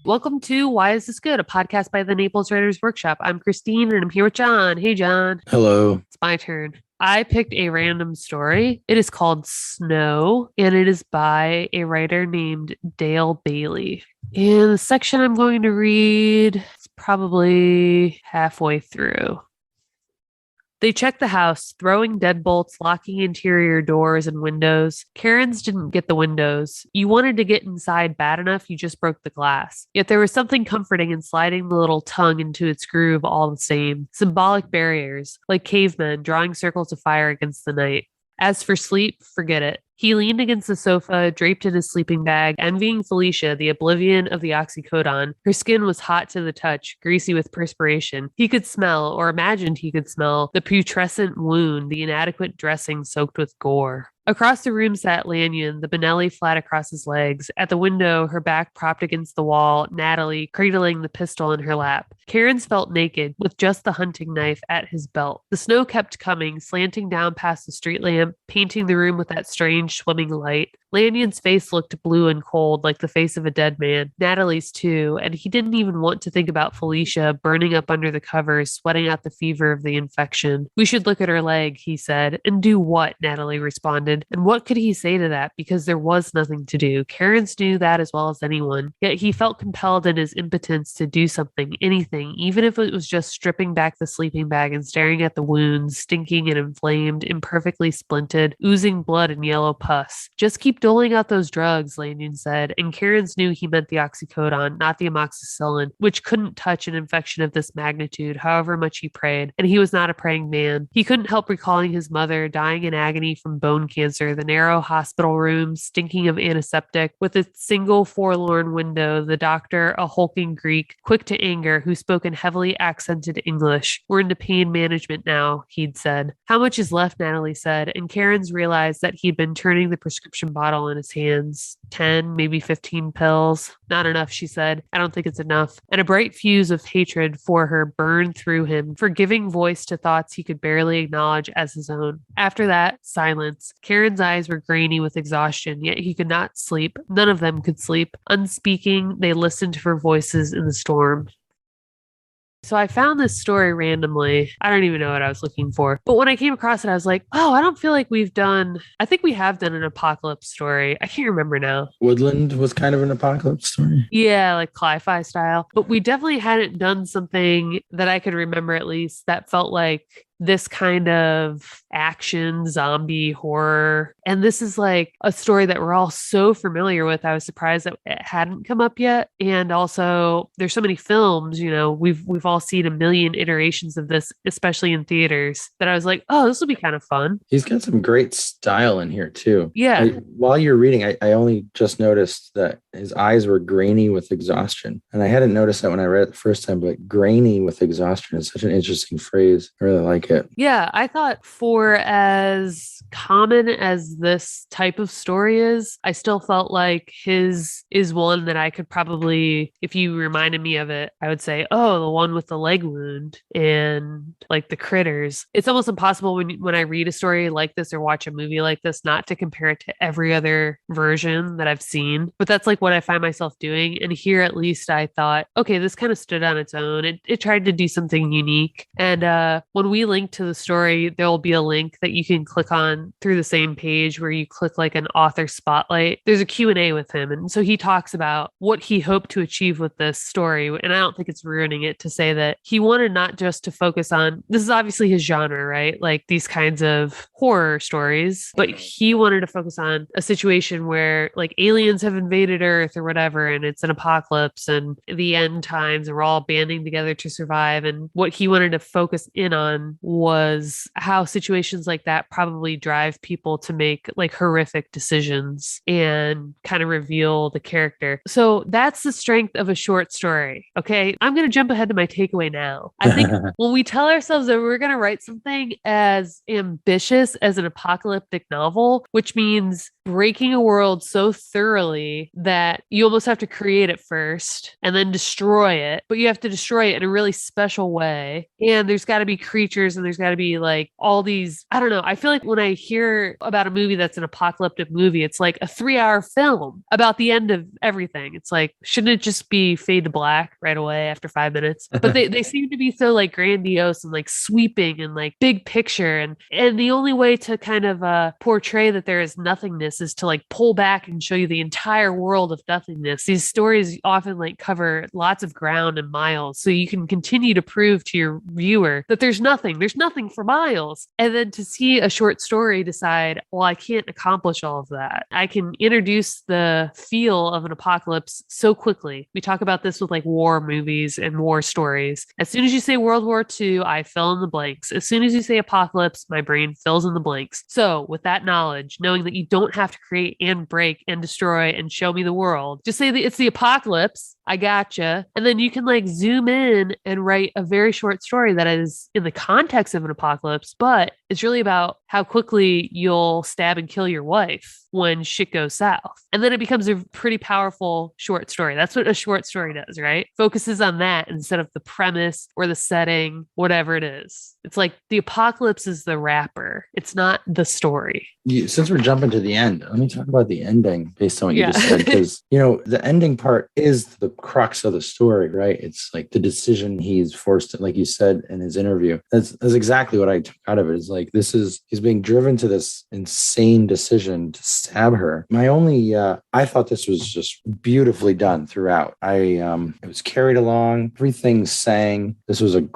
Welcome to Why Is This Good? A podcast by the Naples Writers Workshop. I'm Christine and I'm here with John. Hey, John. Hello. It's my turn. I picked a random story. It is called Snow and it is by a writer named Dale Bailey. In the section I'm going to read, it's probably halfway through. They checked the house, throwing deadbolts, locking interior doors and windows. Karen's didn't get the windows. You wanted to get inside bad enough, you just broke the glass. Yet there was something comforting in sliding the little tongue into its groove all the same. Symbolic barriers, like cavemen drawing circles of fire against the night. As for sleep, forget it. He leaned against the sofa, draped in his sleeping bag, envying Felicia, the oblivion of the oxycodone. Her skin was hot to the touch, greasy with perspiration. He could smell, or imagined he could smell, the putrescent wound, the inadequate dressing soaked with gore. Across the room sat Lanyon, the Benelli flat across his legs. At the window, her back propped against the wall, Natalie cradling the pistol in her lap. Karen's felt naked, with just the hunting knife at his belt. The snow kept coming, slanting down past the street lamp, painting the room with that strange swimming light. Lanyon's face looked blue and cold, like the face of a dead man. Natalie's too, and he didn't even want to think about Felicia burning up under the covers, sweating out the fever of the infection. We should look at her leg, he said. And do what? Natalie responded. And what could he say to that? Because there was nothing to do. Karen's knew that as well as anyone. Yet he felt compelled in his impotence to do something, anything, even if it was just stripping back the sleeping bag and staring at the wounds, stinking and inflamed, imperfectly splinted, oozing blood and yellow pus. Just keep doling out those drugs, Lanyon said, and Karen's knew he meant the oxycodone, not the amoxicillin, which couldn't touch an infection of this magnitude, however much he prayed, and he was not a praying man. He couldn't help recalling his mother dying in agony from bone cancer, the narrow hospital room, stinking of antiseptic, with its single forlorn window, the doctor, a hulking Greek, quick to anger, who spoke in heavily accented English. We're into pain management now, he'd said. How much is left, Natalie said, and Karen's realized that he'd been turning the prescription bottle in his hands. 10, maybe 15 pills. Not enough, she said. I don't think it's enough. And a bright fuse of hatred for her burned through him, for giving voice to thoughts he could barely acknowledge as his own. After that, silence. Karen's eyes were grainy with exhaustion, yet he could not sleep. None of them could sleep. Unspeaking, they listened for voices in the storm. So I found this story randomly. I don't even know what I was looking for. But when I came across it, I was like, oh, I don't feel like I think we have done an apocalypse story. I can't remember now. Woodland was kind of an apocalypse story. Yeah, like Cli-Fi style. But we definitely hadn't done something that I could remember at least that felt like this kind of action, zombie horror. And this is like a story that we're all so familiar with. I was surprised that it hadn't come up yet. And also there's so many films, we've all seen a million iterations of this, especially in theaters, that I was like, oh, this will be kind of fun. He's got some great style in here too. Yeah. While you're reading, I only just noticed that his eyes were grainy with exhaustion. And I hadn't noticed that when I read it the first time, but grainy with exhaustion is such an interesting phrase. I really like it. Yeah, I thought for as common as this type of story is, I still felt like his is one that I could probably, if you reminded me of it, I would say, oh, the one with the leg wound and like the critters. It's almost impossible when I read a story like this or watch a movie like this not to compare it to every other version that I've seen. But that's like what I find myself doing. And here at least I thought, okay, this kind of stood on its own. It tried to do something unique. And when we link to the story, there will be a link that you can click on through the same page where you click like an author spotlight. There's a Q&A with him. And so he talks about what he hoped to achieve with this story. And I don't think it's ruining it to say that he wanted not just to focus on, this is obviously his genre, right? Like these kinds of horror stories, but he wanted to focus on a situation where like aliens have invaded Earth or whatever, and it's an apocalypse and the end times, and we're all banding together to survive. And what he wanted to focus in on was how situations like that probably drive people to make like horrific decisions and kind of reveal the character. So that's the strength of a short story. Okay. I'm going to jump ahead to my takeaway now. I think when we tell ourselves that we're going to write something as ambitious as an apocalyptic novel, which means breaking a world so thoroughly that you almost have to create it first and then destroy it, but you have to destroy it in a really special way. And there's got to be creatures and there's got to be like all these, I don't know. I feel like when I hear about a movie that's an apocalyptic movie, it's like a 3-hour film about the end of everything. It's like, shouldn't it just be fade to black right away after 5 minutes? But they seem to be so like grandiose and like sweeping and like big picture. And the only way to kind of portray that there is nothingness is to like pull back and show you the entire world of nothingness. These stories often like cover lots of ground and miles. So you can continue to prove to your viewer that there's nothing for miles. And then to see a short story decide, well, I can't accomplish all of that. I can introduce the feel of an apocalypse so quickly. We talk about this with like war movies and war stories. As soon as you say World War II, I fill in the blanks. As soon as you say apocalypse, my brain fills in the blanks. So with that knowledge, knowing that you don't have to create and break and destroy and show me the world, just say that it's the apocalypse. I gotcha. And then you can like zoom in and write a very short story that is in the context of an apocalypse, but it's really about how quickly you'll stab and kill your wife when shit goes south. And then it becomes a pretty powerful short story. That's what a short story does, right? Focuses on that instead of the premise or the setting, whatever it is. It's like the apocalypse is the wrapper. It's not the story. Since we're jumping to the end, let me talk about the ending based on what you just said. Because, the ending part is the crux of the story, right? It's like the decision he's forced to, like you said in his interview. That's exactly what I took out of it. Is like, he's being driven to this insane decision to stab her. I thought this was just beautifully done throughout. It was carried along, everything sang. This was a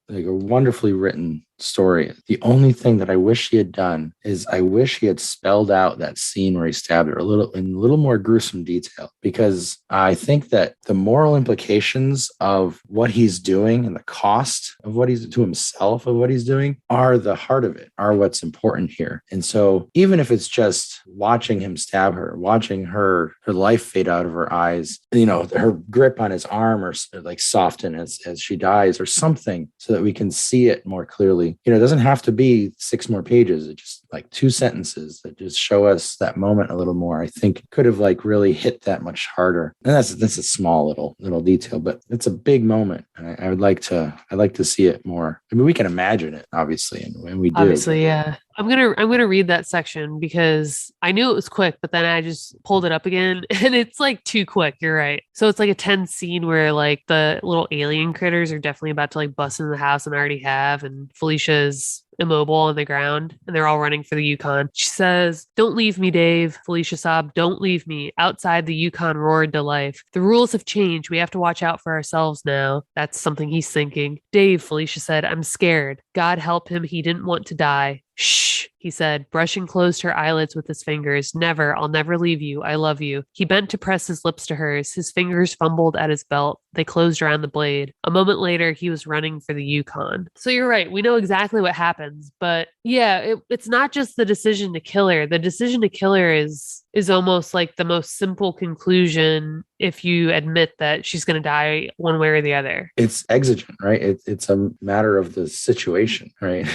wonderfully written story. The only thing that I wish he had done is I wish he had spelled out that scene where he stabbed her in a little more gruesome detail, because I think that the moral implications of what he's doing and the cost of what he's to himself of what he's doing are the heart of it, are what's important here. And so even if it's just watching him stab her, watching her life fade out of her eyes, her grip on his arm or like soften as she dies or something, so that we can see it more clearly. It doesn't have to be 6 more pages. It's just like 2 sentences that just show us that moment a little more. I think could have like really hit that much harder. And that's a small little detail, but it's a big moment. And I'd like to see it more. I mean, we can imagine it, obviously, and we do. Obviously, yeah. I'm gonna read that section because I knew it was quick, but then I just pulled it up again and it's like too quick. You're right. So it's like a tense scene where like the little alien critters are definitely about to like bust into the house and already have, and Felicia's immobile on the ground and they're all running for the Yukon. She says, "Don't leave me, Dave." Felicia sobbed, "Don't leave me." Outside, the Yukon roared to life. "The rules have changed. We have to watch out for ourselves now." That's something he's thinking. "Dave," Felicia said, "I'm scared. God help him. He didn't want to die." "Shh," he said, brushing closed her eyelids with his fingers. "Never. I'll never leave you. I love you." He bent to press his lips to hers. His fingers fumbled at his belt. They closed around the blade. A moment later, he was running for the Yukon. So you're right. We know exactly what happens. But yeah, it's not just the decision to kill her. The decision to kill her is almost like the most simple conclusion if you admit that she's going to die one way or the other. It's exigent, right? It's a matter of the situation, right?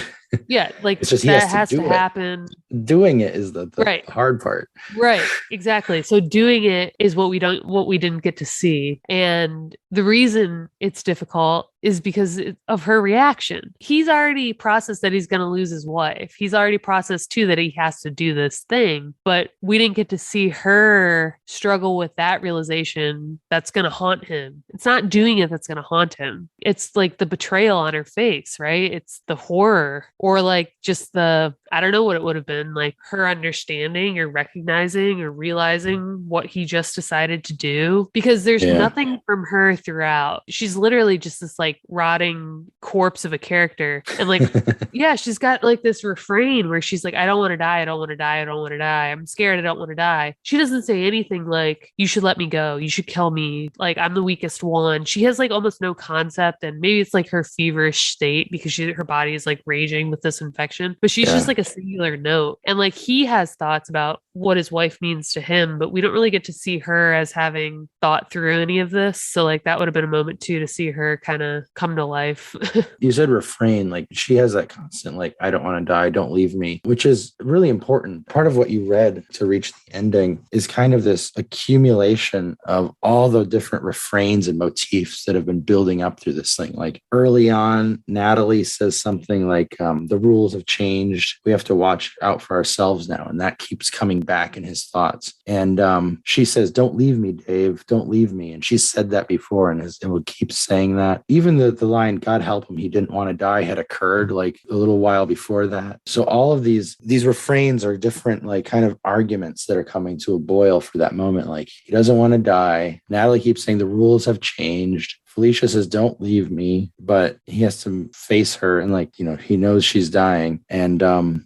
Yeah, like it's just that has to happen. Doing it is the right. hard part. Right, exactly. So doing it is what we didn't get to see. And the reason it's difficult is because of her reaction. He's already processed that he's going to lose his wife. He's already processed too that he has to do this thing, but we didn't get to see her struggle with that realization that's going to haunt him. It's not doing it that's going to haunt him. It's like the betrayal on her face, right? It's the horror, or like just I don't know what it would have been, like her understanding or recognizing or realizing what he just decided to do, because there's nothing from her throughout. She's literally just this like rotting corpse of a character. And like, she's got like this refrain where she's like, "I don't want to die. I don't want to die. I don't want to die. I'm scared. I don't want to die." She doesn't say anything like, "You should let me go. You should kill me. Like, I'm the weakest one." She has like almost no concept. And maybe it's like her feverish state because her body is like raging with this infection, but she's just like a singular note. And like, he has thoughts about what his wife means to him, but we don't really get to see her as having thought through any of this. So like, that would have been a moment too, to see her kind of of come to life. You said refrain, like she has that constant, like, I don't want to die, don't leave me, which is really important. Part of what you read to reach the ending is kind of this accumulation of all the different refrains and motifs that have been building up through this thing. Like early on, Natalie says something like, the rules have changed. We have to watch out for ourselves now. And that keeps coming back in his thoughts. And she says, don't leave me, Dave, don't leave me. And she said that before and will keep saying that. Even the line, God help him, he didn't want to die, had occurred like a little while before that. So all of these refrains are different, like kind of arguments that are coming to a boil for that moment. Like he doesn't want to die. Natalie keeps saying the rules have changed. Felicia says, don't leave me, but he has to face her and like, he knows she's dying. And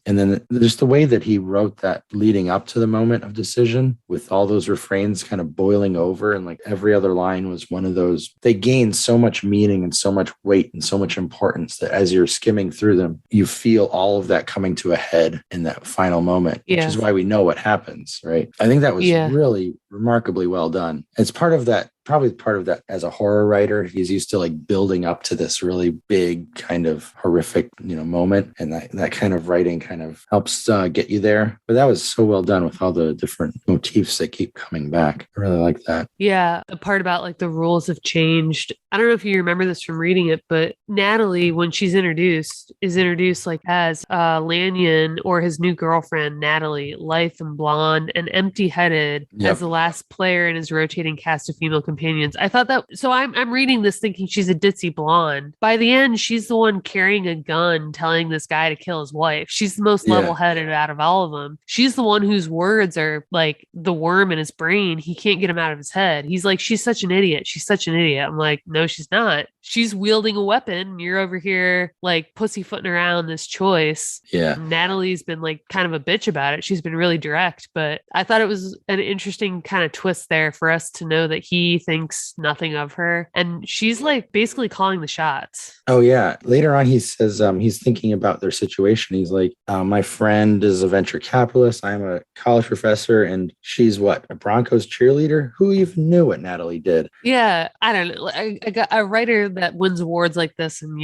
then just the way that he wrote that leading up to the moment of decision with all those refrains kind of boiling over and like every other line was one of those, they gain so much meaning and so much weight and so much importance that as you're skimming through them, you feel all of that coming to a head in that final moment, which is why we know what happens, right? I think that was really remarkably well done. It's probably part of that as a horror writer. He's used to like building up to this really big kind of horrific, moment. And that kind of writing kind of helps get you there. But that was so well done with all the different motifs that keep coming back. I really like that. Yeah. The part about like the rules have changed. I don't know if you remember this from reading it, but Natalie, when she's introduced, is introduced like as Lanyon or his new girlfriend, Natalie, lithe and blonde and empty-headed as the last player in his rotating cast of female companions. I thought that, so I'm reading this thinking she's a ditzy blonde. By the end, she's the one carrying a gun, telling this guy to kill his wife. She's the most level-headed out of all of them. She's the one whose words are like the worm in his brain. He can't get them out of his head. He's like, she's such an idiot. She's such an idiot. I'm like, no, she's not. She's wielding a weapon. You're over here like pussyfooting around this choice. Yeah. Natalie's been like kind of a bitch about it. She's been really direct, but I thought it was an interesting kind of twist there for us to know that he thinks nothing of her. And she's like basically calling the shots. Oh, yeah. Later on, he says he's thinking about their situation. He's like, my friend is a venture capitalist. I'm a college professor. And she's what? A Broncos cheerleader? Who even knew what Natalie did? Yeah. I don't know. I got a writer that wins awards like this and,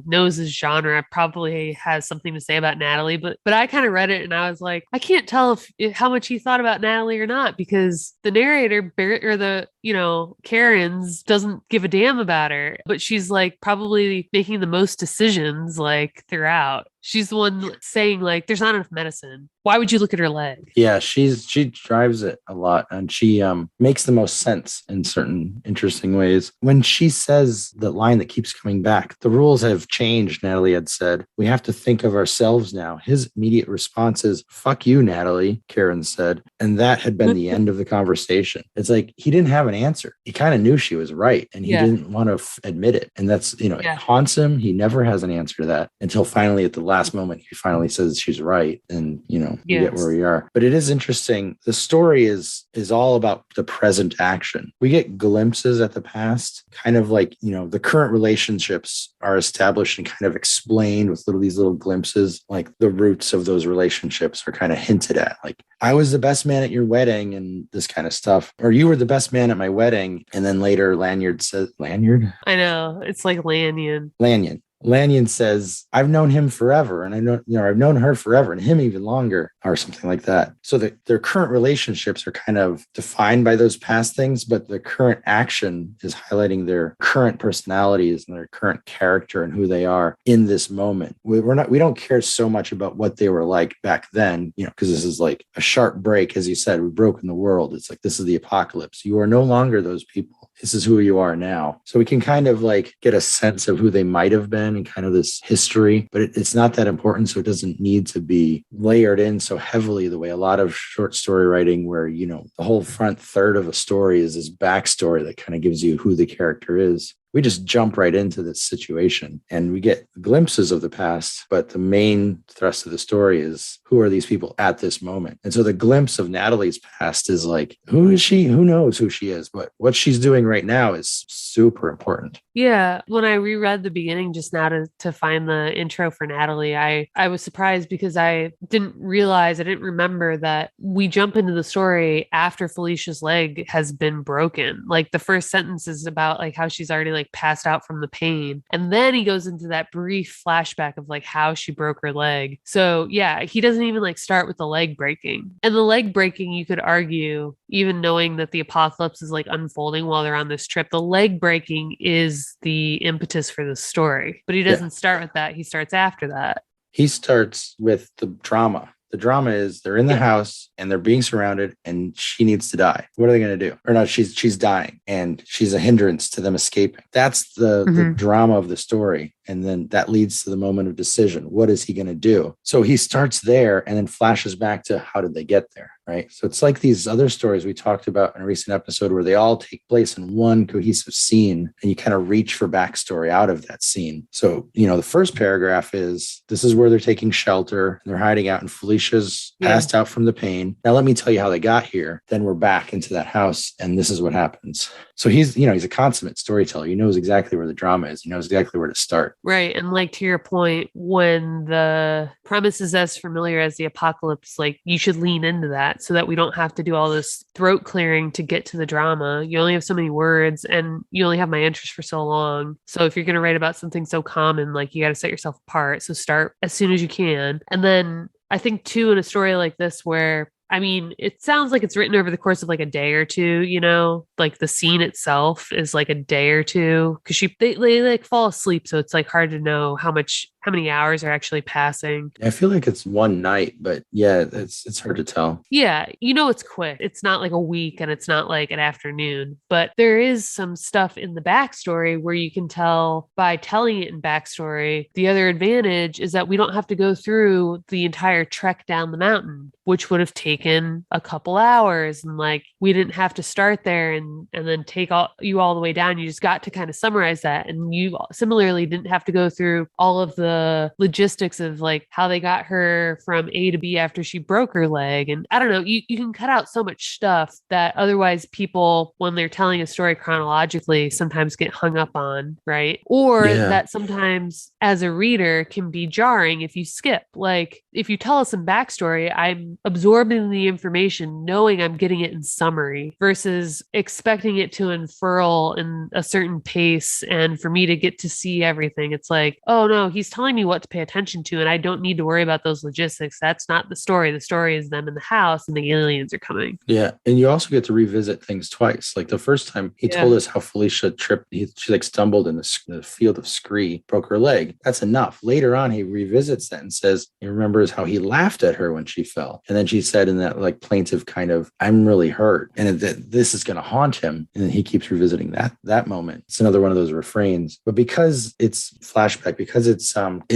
knows his genre probably has something to say about Natalie. But I kind of read it and I was like, I can't tell how much he thought about Natalie or not, because the narrator or the, Karen's doesn't give a damn about her, but she's like probably making the most decisions like throughout. She's the one saying like, there's not enough medicine. Why would you look at her leg? Yeah, she drives it a lot and she makes the most sense in certain interesting ways. When she says the line that keeps coming back, the rules have changed, Natalie had said. We have to think of ourselves now. His immediate response is, fuck you, Natalie, Karen said. And that had been the end of the conversation. It's like, he didn't have an answer. He kind of knew she was right and he didn't want to admit it. And that's, it haunts him. He never has an answer to that until finally at the last moment, he finally says she's right. And, we get where we are. But it is interesting. The story is all about the present action. We get glimpses at the past, kind of like, the current relationships are established and kind of explained with these little glimpses, like the roots of those relationships are kind of hinted at. Like, I was the best man at your wedding and this kind of stuff. Or you were the best man at my wedding. And then later Lanyard says, Lanyard? I know. It's like Lanyon. Lanyon says, I've known him forever. And I've known her forever and him even longer or something like that. So their current relationships are kind of defined by those past things, but the current action is highlighting their current personalities and their current character and who they are in this moment. We don't care so much about what they were like back then, because this is like a sharp break. As you said, we've broken the world. It's like, this is the apocalypse. You are no longer those people. This is who you are now. So we can kind of like get a sense of who they might have been and kind of this history, but it's not that important. So it doesn't need to be layered in so heavily the way a lot of short story writing where, the whole front third of a story is this backstory that kind of gives you who the character is. We just jump right into this situation and we get glimpses of the past, but the main thrust of the story is, who are these people at this moment? And so the glimpse of Natalie's past is like, who is she? Who knows who she is? But what she's doing right now is super important. Yeah. When I reread the beginning just now to find the intro for Natalie, I was surprised because I didn't remember that we jump into the story after Felicia's leg has been broken. Like the first sentence is about like how she's already like like passed out from the pain. And then he goes into that brief flashback of like how she broke her leg. So yeah, he doesn't even like start with the leg breaking. And the leg breaking, you could argue, even knowing that the apocalypse is like unfolding while they're on this trip, the leg breaking is the impetus for the story. But he doesn't start with that. He starts after that. He starts with the drama. The drama is they're in the house and they're being surrounded and she needs to die. What are they going to do? Or no, she's dying and she's a hindrance to them escaping. That's the drama of the story. And then that leads to the moment of decision. What is he going to do? So he starts there and then flashes back to how did they get there? Right. So it's like these other stories we talked about in a recent episode where they all take place in one cohesive scene and you kind of reach for backstory out of that scene. So, the first paragraph is this is where they're taking shelter and they're hiding out and Felicia's passed out from the pain. Now, let me tell you how they got here. Then we're back into that house and this is what happens. So he's a consummate storyteller. He knows exactly where the drama is. He knows exactly where to start. Right. And like to your point, when the premise is as familiar as the apocalypse, like you should lean into that so that we don't have to do all this throat clearing to get to the drama. You only have so many words and you only have my interest for so long. So if you're going to write about something so common, like you got to set yourself apart. So start as soon as you can. And then I think too, in a story like this, where it sounds like it's written over the course of like a day or two, like the scene itself is like a day or two because they like fall asleep. So it's like hard to know how many hours are actually passing. I feel like it's one night, but yeah, it's hard to tell. Yeah. It's quick. It's not like a week and it's not like an afternoon, but there is some stuff in the backstory where you can tell by telling it in backstory. The other advantage is that we don't have to go through the entire trek down the mountain, which would have taken a couple hours. And like, we didn't have to start there and then take you all the way down. You just got to kind of summarize that. And you similarly didn't have to go through all of the logistics of like how they got her from A to B after she broke her leg. And I don't know, you can cut out so much stuff that otherwise people, when they're telling a story chronologically, sometimes get hung up on, right? Or that sometimes as a reader can be jarring if you skip. Like if you tell us some backstory, I'm absorbing the information knowing I'm getting it in summary versus expecting it to unfurl in a certain pace and for me to get to see everything. It's like, oh no, he's telling me what to pay attention to and I don't need to worry about those logistics. That's not the story. The story is them in the house and the aliens are coming. Yeah. And you also get to revisit things twice. Like the first time he told us how Felicia tripped, she like stumbled in the field of scree, broke her leg. That's enough. Later on, he revisits that and says, he remembers how he laughed at her when she fell. And then she said in that like plaintive kind of, I'm really hurt. And that this is going to haunt him. And then he keeps revisiting that moment. It's another one of those refrains. But because it's flashback, because it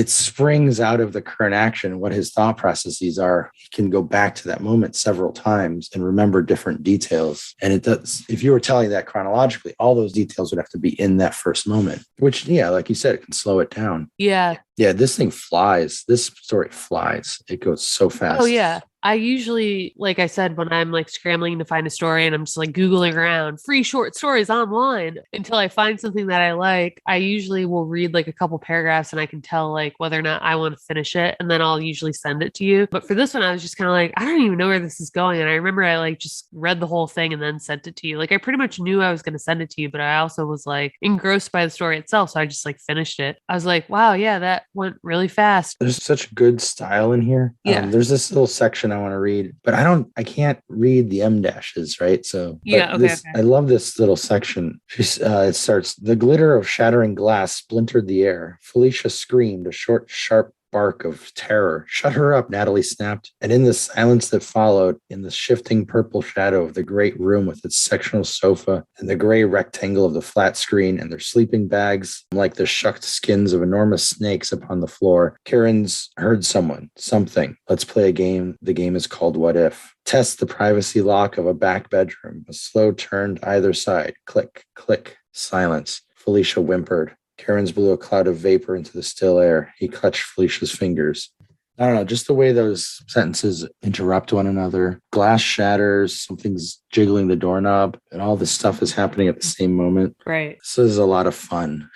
springs out of the current action, what his thought processes are, he can go back to that moment several times and remember different details. And it does, if you were telling that chronologically, all those details would have to be in that first moment, which, like you said, it can slow it down. Yeah. Yeah, this thing flies. This story flies. It goes so fast. Oh, yeah. I usually, like I said, when I'm like scrambling to find a story and I'm just like Googling around free short stories online until I find something that I like, I usually will read like a couple paragraphs and I can tell like whether or not I want to finish it. And then I'll usually send it to you. But for this one, I was just kind of like, I don't even know where this is going. And I remember I like just read the whole thing and then sent it to you. Like I pretty much knew I was going to send it to you, but I also was like engrossed by the story itself. So I just like finished it. I was like, wow, yeah, that went really fast. There's such good style in here. Yeah. There's this little section I want to read, but I can't read the M-dashes, right? So okay. I love this little section. It starts, the glitter of shattering glass splintered the air. Felicia screamed a short, sharp bark of terror. Shut her up, Natalie snapped. And in the silence that followed, in the shifting purple shadow of the great room with its sectional sofa and the gray rectangle of the flat screen and their sleeping bags, like the shucked skins of enormous snakes upon the floor, Karen's heard something. Let's play a game. The game is called What If? Test the privacy lock of a back bedroom. A slow turn to either side. Click, click, silence. Felicia whimpered. Karen's blew a cloud of vapor into the still air. He clutched Felicia's fingers. I don't know, just the way those sentences interrupt one another. Glass shatters, something's jiggling the doorknob, and all this stuff is happening at the same moment. Right. This is a lot of fun.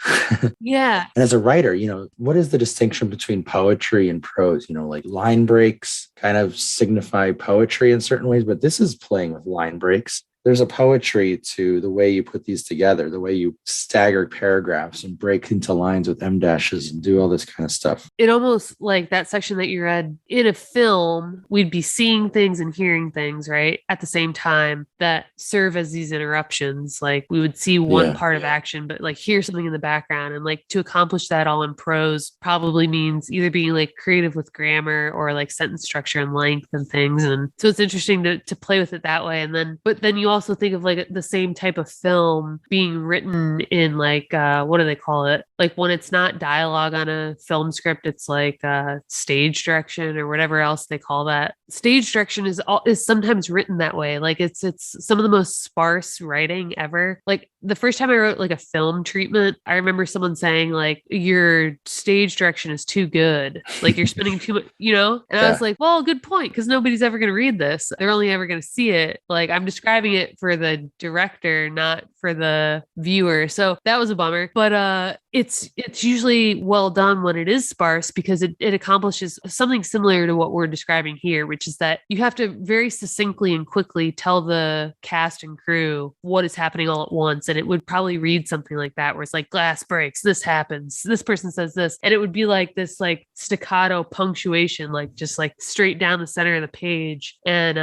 Yeah. And as a writer, what is the distinction between poetry and prose? Like line breaks kind of signify poetry in certain ways, but this is playing with line breaks. there's a poetry to the way you put these together, the way you stagger paragraphs and break into lines with M dashes and do all this kind of stuff. It almost like that section that you read in a film, we'd be seeing things and hearing things, right? At the same time that serve as these interruptions. Like we would see one part of action, but like hear something in the background. And like to accomplish that all in prose probably means either being like creative with grammar or like sentence structure and length and things. And so it's interesting to play with it that way. And then, but then you also think of like the same type of film being written in like, what do they call it? Like when it's not dialogue on a film script, it's like stage direction or whatever else they call that. Stage direction is sometimes written that way. Like it's some of the most sparse writing ever. Like the first time I wrote like a film treatment, I remember someone saying like your stage direction is too good. Like you're spending too much, you know? And I was like, well, good point, because nobody's ever going to read this. They're only ever going to see it. Like I'm describing it for the director, not for the viewer. So that was a bummer. But it's usually well done when it is sparse because it accomplishes something similar to what we're describing here, which is that you have to very succinctly and quickly tell the cast and crew what is happening all at once. And it would probably read something like that, where it's like glass breaks, this happens, this person says this. And it would be like this like staccato punctuation, like just like straight down the center of the page. And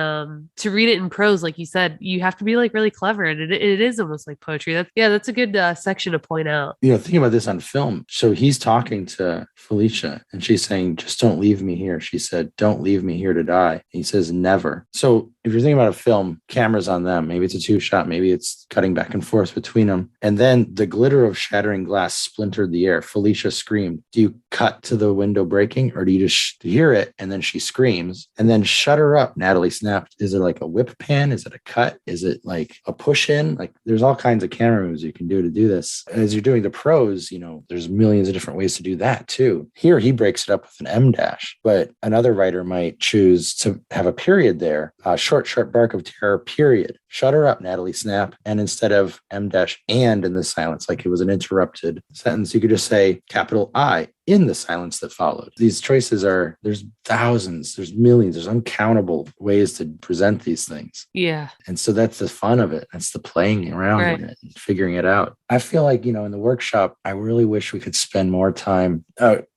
to read it in prose, like you said, you have to be like really clever. And it is almost like poetry. That's a good section to point out. You know, thinking about this on film. So he's talking to Felicia and she's saying, just don't leave me here. She said, don't leave me here to die. And he says, never. So if you're thinking about a film, cameras on them, maybe it's a 2-shot, maybe it's cutting back and forth between them. And then the glitter of shattering glass splintered the air. Felicia screamed. Do you cut to the window breaking, or do you just hear it and then she screams and then shut her up? Natalie snapped. Is it like a whip pan? Is it a cut? Is it like a push in? Like there's all kinds of camera moves you can do this. As you're doing the prose, you know, there's millions of different ways to do that too. Here he breaks it up with an M dash, but another writer might choose to have a period there, short, sharp bark of terror, period. Shut her up, Natalie snap. And instead of M dash and in the silence, like it was an interrupted sentence, you could just say capital I in the silence that followed. These choices there's thousands, there's millions, there's uncountable ways to present these things. Yeah. And so that's the fun of it. That's the playing around with it and figuring it out. I feel like, you know, in the workshop, I really wish we could spend more time.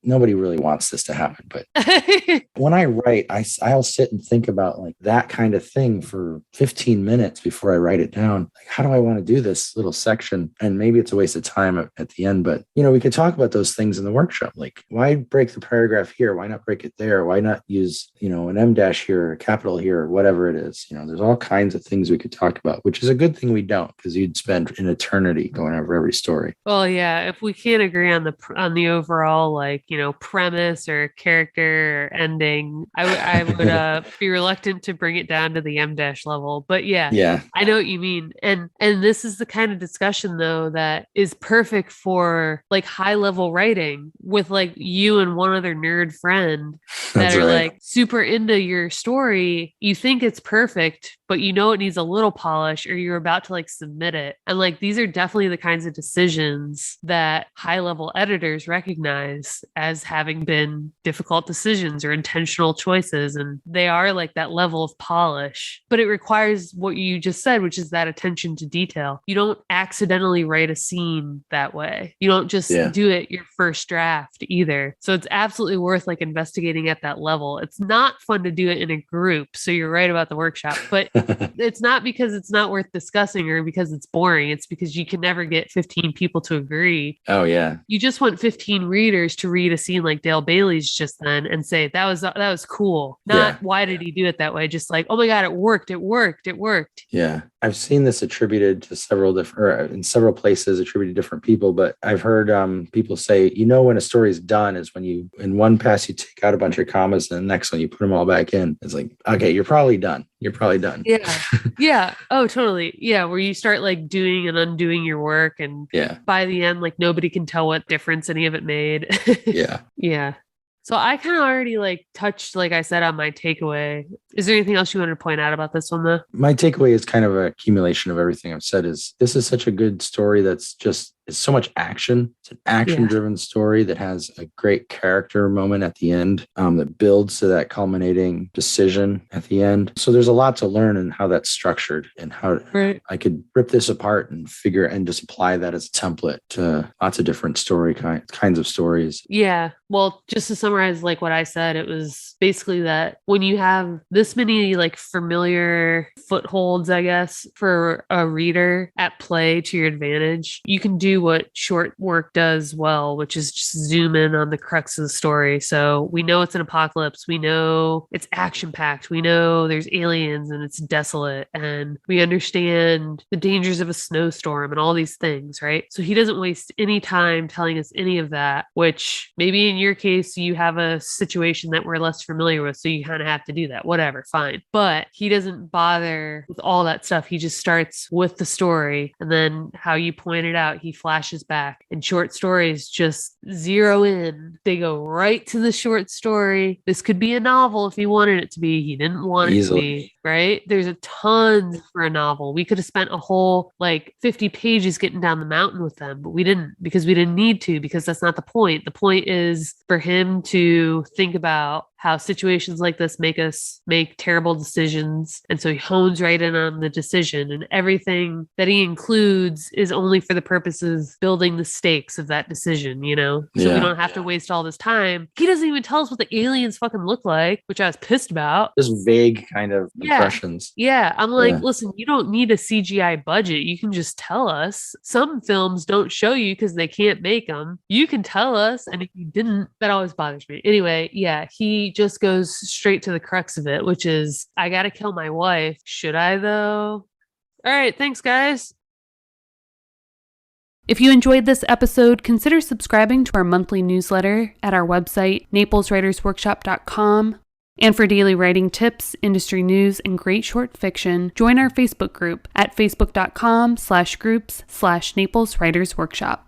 Nobody really wants this to happen, but when I write, I'll sit and think about like that kind of thing for 15 minutes before I write it down. Like, how do I want to do this little section? And maybe it's a waste of time at the end, but you know, we could talk about those things in the workshop. Like, why break the paragraph here? Why not break it there? Why not use, you know, an M dash here, a capital here, or whatever it is? You know, there's all kinds of things we could talk about, which is a good thing we don't, because you'd spend an eternity going over every story. Well, yeah, if we can't agree on the overall, like, you know, premise or character or ending, I would be reluctant to bring it down to the M dash level. But yeah, I know what you mean. And this is the kind of discussion though that is perfect for like high level writing with like you and one other nerd friend that are like super into your story. You think it's perfect, but you know it needs a little polish, or you're about to like submit it. And like these are definitely the kinds of decisions that high level editors recognize as having been difficult decisions or intentional choices. And they are like that level of polish, but it requires what you just said, which is that attention to detail. You don't accidentally write a scene that way. You don't just do it your first draft either. So it's absolutely worth like investigating at that level. It's not fun to do it in a group. So you're right about the workshop, but it's not because it's not worth discussing or because it's boring. It's because you can never get 15 people to agree. Oh yeah. You just want 15 readers to read a scene like Dale Bailey's just then and say, that was cool. Not why did he do it that way? Just like, oh my God, it worked. Yeah. I've seen this attributed to several different, in several places attributed to different people, but I've heard people say, you know, when a story is done is when you, in one pass, you take out a bunch of commas and the next one you put them all back in. It's like, okay, you're probably done. Yeah. Yeah. Oh, totally. Yeah. Where you start like doing and undoing your work. And by the end, like nobody can tell what difference any of it made. Yeah. So I kind of already like touched, like I said, on my takeaway. Is there anything else you wanted to point out about this one though? My takeaway is kind of an accumulation of everything I've said. Is this is such a good story that's just, it's so much action. It's an action-driven story that has a great character moment at the end that builds to that culminating decision at the end. So there's a lot to learn in how that's structured and how I could rip this apart and figure and just apply that as a template to lots of different story kinds of stories. Yeah. Well, just to summarize, like what I said, it was basically that when you have this many like familiar footholds, I guess, for a reader at play to your advantage, you can do what short work does well, which is just zoom in on the crux of the story. So we know it's an apocalypse. We know it's action packed. We know there's aliens and it's desolate. And we understand the dangers of a snowstorm and all these things, right? So he doesn't waste any time telling us any of that, which maybe in your case, you have a situation that we're less familiar with. So you kind of have to do that. Whatever, fine. But he doesn't bother with all that stuff. He just starts with the story. And then how you pointed out, he flashes back. And short stories just zero in. They go right to the short story. This could be a novel if he wanted it to be. He didn't want it to be, right? There's a ton for a novel. We could have spent a whole like 50 pages getting down the mountain with them, but we didn't because we didn't need to, because that's not the point. The point is for him to think about how situations like this make us make terrible decisions. And so he hones right in on the decision, and everything that he includes is only for the purposes of building the stakes of that decision, you know? So we don't have to waste all this time. He doesn't even tell us what the aliens fucking look like, which I was pissed about. Just vague kind of impressions. Yeah. I'm like, listen, you don't need a CGI budget. You can just tell us. Some films don't show you because they can't make them. You can tell us. And if you didn't, that always bothers me. Anyway, yeah, he just goes straight to the crux of it, which is, I gotta kill my wife. Should I though? All right, thanks guys. If you enjoyed this episode, consider subscribing to our monthly newsletter at our website, napleswritersworkshop.com. And for daily writing tips, industry news, and great short fiction, join our Facebook group at facebook.com/groups/Naples Writers Workshop.